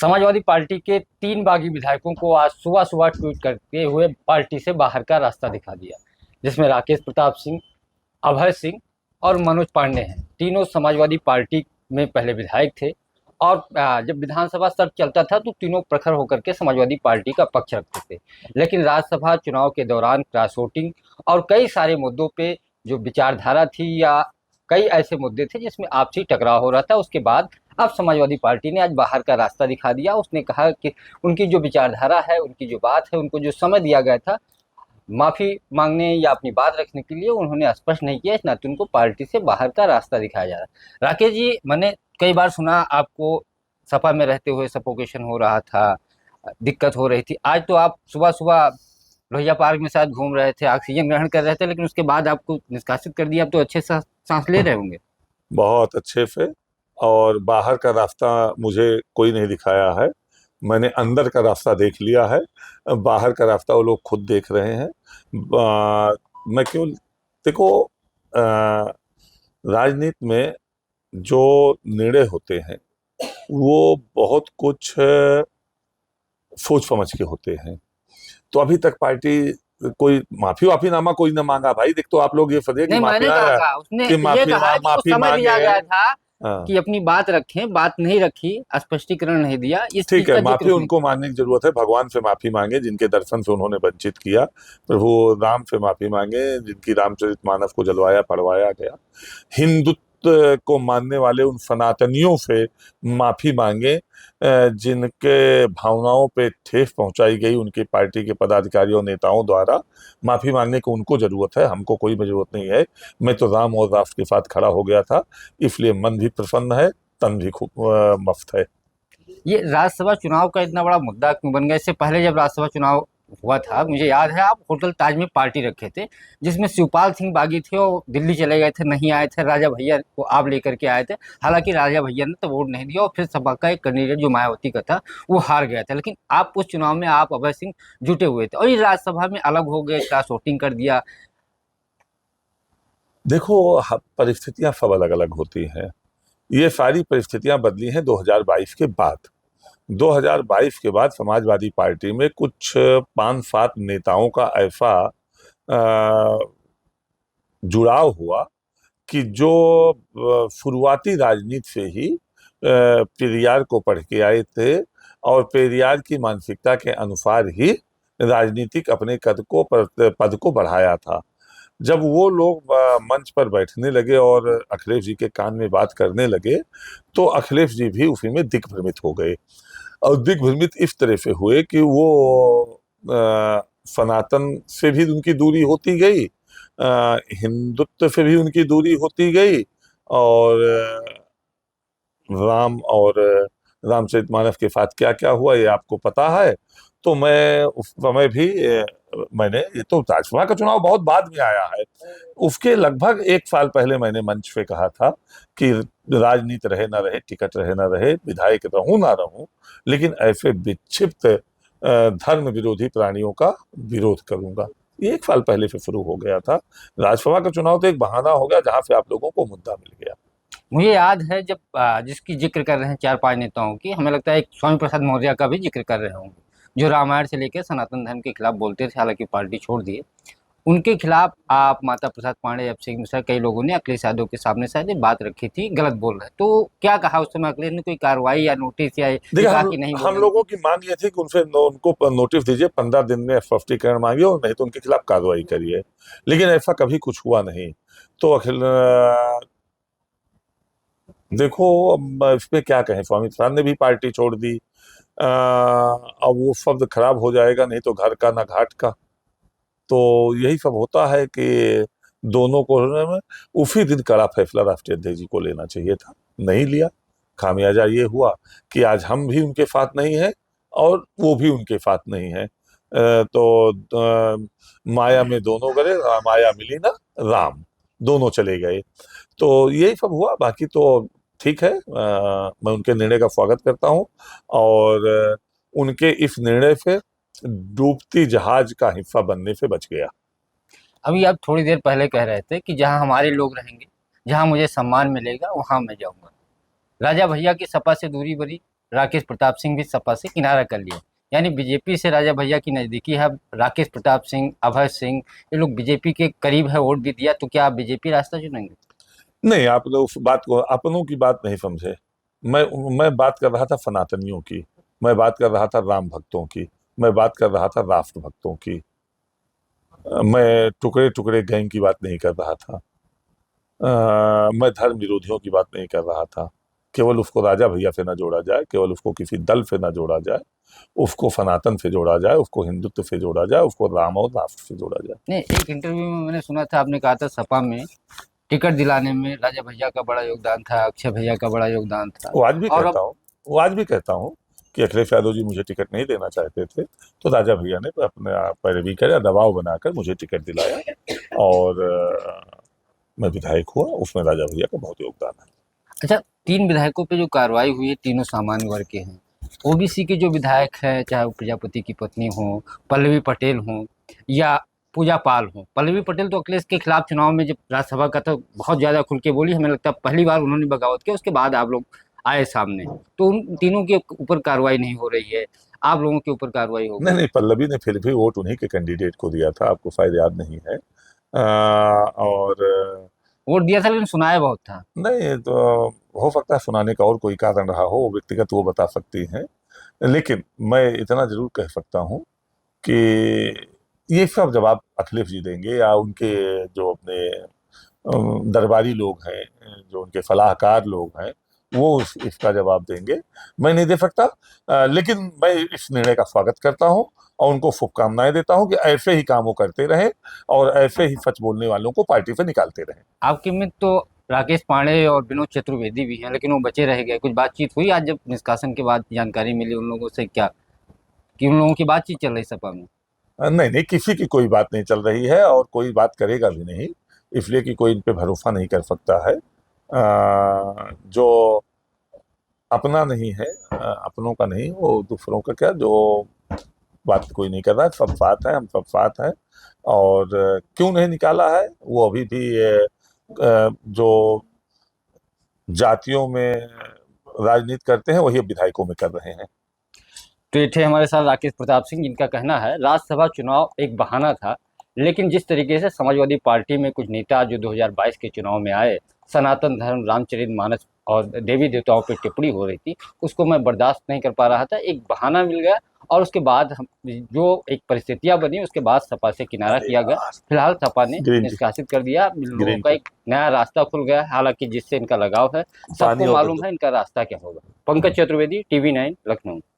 Samajwadi party के 3 बागी विधायकों को आज सुबह सुबह ट्वीट करते हुए पार्टी से बाहर का रास्ता दिखा दिया, जिसमें राकेश प्रताप सिंह, अभय सिंह और मनोज पांडे हैं। तीनों समाजवादी पार्टी में पहले विधायक थे और जब विधानसभा सत्र चलता था तो तीनों प्रखर होकर के समाजवादी पार्टी का पक्ष रखते थे। लेकिन राज्यसभा चुनाव के दौरान क्रॉस वोटिंग और कई सारे मुद्दों पे जो विचारधारा थी या कई ऐसे मुद्दे थे जिसमें आपसी टकराव हो रहा था, उसके बाद अब समाजवादी पार्टी ने आज बाहर का रास्ता दिखा दिया। उसने कहा कि उनकी जो विचारधारा है, उनकी जो बात है, उनको जो समय दिया गया था माफ़ी मांगने या अपनी बात रखने के लिए, उन्होंने स्पष्ट नहीं किया। इस नाते उनको पार्टी से बाहर का रास्ता दिखाया जा रहा है। राकेश जी, मैंने कई बार सुना आपको सपा में रहते हुए सफोकेशन हो रहा था, दिक्कत हो रही थी। आज तो आप सुबह सुबह लोहिया पार्क में शायद घूम रहे थे, ऑक्सीजन ग्रहण कर रहे थे, लेकिन उसके बाद आपको निष्कासित कर दिया। अब तो अच्छे से सांस ले रहे होंगे। बहुत अच्छे से। और बाहर का रास्ता मुझे कोई नहीं दिखाया है, मैंने अंदर का रास्ता देख लिया है। बाहर का रास्ता वो लोग खुद देख रहे हैं। मैं केवल देखो, राजनीति में जो निर्णय होते हैं वो बहुत कुछ सोच समझ के होते हैं। तो अभी तक पार्टी कोई माफी वाफी नामा कोई न मांगा। भाई देख, तो आप लोग ये फंसे कि नहीं, माफी मैंने कहा उसने कि ये कहा कि माफी समय दिया मांगे। गया था हाँ, कि अपनी बात रखें, बात नहीं रखी, स्पष्टीकरण नहीं दिया, इस ठीक चीज है, का जिक्र माफी उसने उनको किया। मांगने की जरूरत है। भगवान से माफी मांगे जिनके दर्शन से उन्होंने वंचित किया। प्रभु राम से माफी मांगे जिनकी रामचरितमानस को जलवाया पढ़वाया गया। हिंदुत्व को मानने वाले उन सनातनियों से माफी मांगे जिनके भावनाओं पे ठेस पहुंचाई गई उनकी पार्टी के पदाधिकारियों नेताओं द्वारा। माफी मांगने की उनको जरूरत है, हमको कोई जरूरत नहीं है। मैं तो राम और राष्ट्र के साथ खड़ा हो गया था, इसलिए मन भी प्रसन्न है, तन भी खूब मस्त है। ये राज्यसभा चुनाव का इतना बड़ा मुद्दा क्यों बन गया? इससे पहले जब राज्यसभा चुनाव हुआ था, मुझे याद है आप होटल ताज में पार्टी रखे थे, जिसमें शिवपाल सिंह बागी थे और दिल्ली चले गए थे, नहीं आए थे। राजा भैया को आप लेकर के आए थे। हालांकि राजा भैया ने तो वोट नहीं दिया और फिर सपा का एक कैंडिडेट जो मायावती का था वो हार गया था। लेकिन आप उस चुनाव में आप अभय सिंह जुटे हुए थे और ये राज्यसभा में अलग हो गए, क्रॉस वोटिंग कर दिया। देखो, परिस्थितियां सब अलग अलग होती हैं। ये सारी परिस्थितियां बदली हैं 2022 के बाद। 2022 के बाद समाजवादी पार्टी में कुछ 5-7 नेताओं का ऐसा अ, जुड़ाव हुआ कि जो शुरुआती राजनीति से ही पेरियार को पढ़ के आए थे और पेरियार की मानसिकता के अनुसार ही राजनीतिक अपने पद को बढ़ाया था। जब वो लोग मंच पर बैठने लगे और अखिलेश जी के कान में बात करने लगे तो अखिलेश जी भी उसी में दिग्भ्रमित हो गए। और दिग्भ्रमित इस तरह से हुए कि वो सनातन से भी उनकी दूरी होती गई, हिंदुत्व से भी उनकी दूरी होती गई, और राम और रामचरितमानस के साथ क्या क्या हुआ ये आपको पता है। तो मैं उस समय भी मैंने, ये तो राज्यसभा का चुनाव बहुत बाद में आया है, उसके लगभग 1 साल पहले मैंने मंच पे कहा था कि राजनीति रहे ना रहे, टिकट रहे ना रहे, विधायक रहूं ना रहूं, लेकिन ऐसे विक्षिप्त धर्म विरोधी प्राणियों का विरोध करूंगा। ये 1 साल पहले से शुरू हो गया था। राज्यसभा का चुनाव तो एक बहाना हो गया जहां से आप लोगों को मुद्दा मिल गया। मुझे याद है जब जिसकी जिक्र कर रहे हैं 4-5 नेताओं की, हमें लगता है एक स्वामी प्रसाद मौर्य का भी जिक्र कर रहे होंगे, जो रामायण से लेकर सनातन धर्म के खिलाफ बोलते थे, हालांकि पार्टी छोड़ दिए। उनके खिलाफ आप, माता प्रसाद पांडे, अभिषेक मिश्रा, कई लोगों ने अखिलेश यादव के सामने शायद ये बात रखी थी, गलत बोल रहे। तो क्या कहा उस समय अखिलेश ने? कोई कार्रवाई या नोटिस या ये देखिए, कहा कि नहीं हम बोलेंगे? लोगों की मांग ये थी कि उनको नोटिस दीजिए, 15 दिन में स्पष्टीकरण मांगिए और नहीं तो उनके खिलाफ कार्रवाई करिए। लेकिन ऐसा कभी कुछ हुआ नहीं। तो देखो, अब इस पे क्या कहें, स्वामी प्रसाद ने भी पार्टी छोड़ दी। अब वो शब्द खराब हो जाएगा, नहीं तो घर का ना घाट का। तो यही सब होता है कि दोनों को उसी दिन कड़ा फैसला राष्ट्रीय अध्यक्ष जी को लेना चाहिए था, नहीं लिया। खामियाजा ये हुआ कि आज हम भी उनके साथ नहीं हैं और वो भी उनके साथ नहीं है। माया में दोनों गए, माया मिली ना राम, दोनों चले गए। तो यही सब हुआ, बाकी तो ठीक है। मैं उनके निर्णय का स्वागत करता हूँ और उनके इस निर्णय से डूबती जहाज का हिस्सा बनने से बच गया। अभी आप थोड़ी देर पहले कह रहे थे कि जहां हमारे लोग रहेंगे, जहां मुझे सम्मान मिलेगा, वहां मैं जाऊंगा। राजा भैया की सपा से दूरी बड़ी, राकेश प्रताप सिंह भी सपा से किनारा कर लिया, यानी बीजेपी से राजा भैया की नज़दीकी है। राकेश प्रताप सिंह, अभय सिंह, ये लोग बीजेपी के करीब है, वोट भी दिया, तो क्या आप बीजेपी रास्ता चुनेंगे? नहीं, आप लोग उस बात को, अपनों की बात नहीं समझे। मैं मैं बात कर रहा था सनातनियों की, मैं बात कर रहा था राम भक्तों की, मैं बात कर रहा था राष्ट्र भक्तों की। मैं टुकड़े टुकड़े गैंग की बात नहीं कर रहा था। मैं धर्म विरोधियों की बात नहीं कर रहा था। केवल उसको राजा भैया से ना जोड़ा जाए, केवल उसको किसी दल से ना जोड़ा जाए, उसको सनातन से जोड़ा जाए, उसको हिंदुत्व से जोड़ा जाए, उसको राम और राष्ट्र से जोड़ा जाए। नहीं, एक इंटरव्यू में मैंने सुना था, आपने कहा था सपा में टिकट दिलाने में राजा भैया का बड़ा योगदान था, अक्षय भैया का बड़ा योगदान था। वो आज भी और कहता अब हूँ, वो आज भी कहता हूँ कि अखिलेश यादव जी मुझे टिकट नहीं देना चाहते थे, तो राजा भैया ने अपने पैरवी कर, दबाव बनाकर मुझे टिकट दिलाया, और मैं विधायक हुआ। उसमें राजा भैया का बहुत योगदान है। अच्छा, 3 विधायकों पे जो कार्रवाई हुई है, तीनों सामान्य वर्ग के हैं। ओबीसी के जो विधायक हैं, चाहे वो प्रजापति की पत्नी हो, पल्लवी पटेल हो या पूजा पाल हो। पल्लवी पटेल तो अखिलेश के खिलाफ चुनाव में जब राज्यसभा का था बहुत ज़्यादा खुल के बोली, हमें लगता है पहली बार उन्होंने बगावत किया, उसके बाद आप लोग आए सामने, तो उन तीनों के ऊपर कार्रवाई नहीं हो रही है, आप लोगों के ऊपर कार्रवाई हो नहीं गई। नहीं, पल्लवी ने फिर भी वोट उन्हीं के कैंडिडेट को दिया था, आपको शायद याद नहीं है। और वोट दिया था लेकिन सुनाया बहुत था। नहीं तो हो सकता है सुनाने का और कोई कारण रहा हो, वो व्यक्तिगत वो बता सकती हैं। लेकिन मैं इतना जरूर कह सकता हूँ कि ये सब जवाब अखिलेश जी देंगे, या उनके जो अपने दरबारी लोग हैं, जो उनके सलाहकार लोग हैं, वो इसका जवाब देंगे। मैं नहीं दे सकता। लेकिन मैं इस निर्णय का स्वागत करता हूँ और उनको शुभकामनाएं देता हूँ कि ऐसे ही काम वो करते रहें और ऐसे ही सच बोलने वालों को पार्टी से निकालते रहें। आपके मित्र तो राकेश पांडे और विनोद चतुर्वेदी भी हैं, लेकिन वो बचे रह गए। कुछ बातचीत हुई आज जब निष्कासन के बाद जानकारी मिली उन लोगों से, क्या कि उन लोगों की बातचीत चल रही सपा में? नहीं नहीं, किसी की कोई बात नहीं चल रही है और कोई बात करेगा भी नहीं, इसलिए कि कोई इन पे भरोसा नहीं कर सकता है। जो अपना नहीं है, अपनों का नहीं, वो दूसरों का क्या, जो बात कोई नहीं कर रहा है। सब साथ है, हम सब साथ हैं। और क्यों नहीं निकाला है, वो अभी भी जो जातियों में राजनीति करते हैं वही अब विधायकों में कर रहे हैं। तो ये थे हमारे साथ राकेश प्रताप सिंह, जिनका कहना है राज्यसभा चुनाव एक बहाना था, लेकिन जिस तरीके से समाजवादी पार्टी में कुछ नेता जो 2022 के चुनाव में आए, सनातन धर्म, रामचरितमानस और देवी देवताओं पर टिप्पणी हो रही थी, उसको मैं बर्दाश्त नहीं कर पा रहा था, एक बहाना मिल गया। और उसके बाद हम जो एक परिस्थितियां बनी, उसके बाद सपा से किनारा किया गया। फिलहाल सपा ने ग्रीन टी, निष्कासित कर दिया, इन लोगों ग्रीन का टी, एक नया रास्ता खुल गया। हालांकि जिससे इनका लगाव है, पानी सबको और मालूम है इनका रास्ता क्या होगा। पंकज चतुर्वेदी, TV9, लखनऊ।